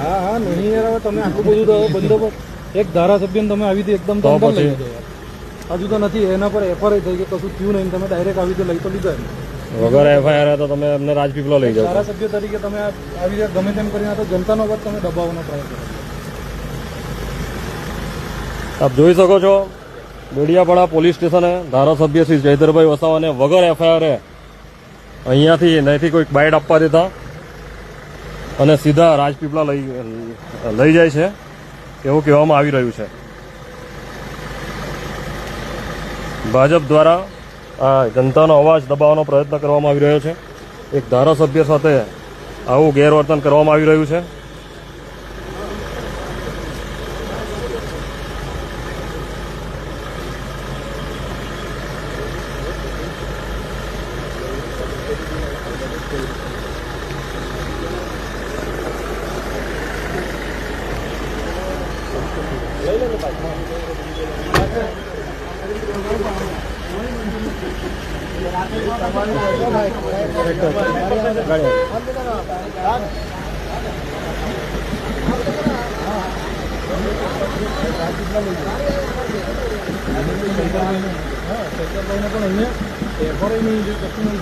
હા હા નહીં યાર, હવે તમે આટલું બધું તો બંદોબસ્ત એક ધારાસભ્યને તમે આવી રીતે એકદમ તો લઈ પછી લીધો. હજુ તો નથી એના પર એફઆઈઆર થઈ કે કશું થયું નહીં, તમે ડાયરેક્ટ આવી રીતે લઈ તો લીધા. વગર એફઆઈઆર તો તમે અમને રાજપીપળો લઈ જાઓ. ધારાસભ્ય તરીકે તમે આવી રીતે ગમે તેમ કરીને તો જનતાનો અવાજ તમે દબાવવાનો પ્રયત્ન કરો. આપ જોઈ શકો છો ડેડિયાપાડા પોલીસ સ્ટેશને ધારાસભ્ય શ્રી જયધરભાઈ વસાવાને વગર એફઆઈઆર અહીંયાથી નહીંથી કોઈક બાઇટ આપવા દેતા અને સીધા રાજપીપળા લઈ જાય છે એવું કહેવામાં આવી રહ્યું છે. ભાજપ દ્વારા આ જનતાનો અવાજ દબાવવાનો પ્રયત્ન કરવામાં આવી રહ્યો છે. એક ધારાસભ્ય સાથે આવું ગેરવર્તન કરવામાં આવી રહ્યું છે.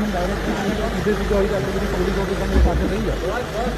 ડાયરેક્ટ પોલીસ ઓફિસ સાથે થઈ જાય.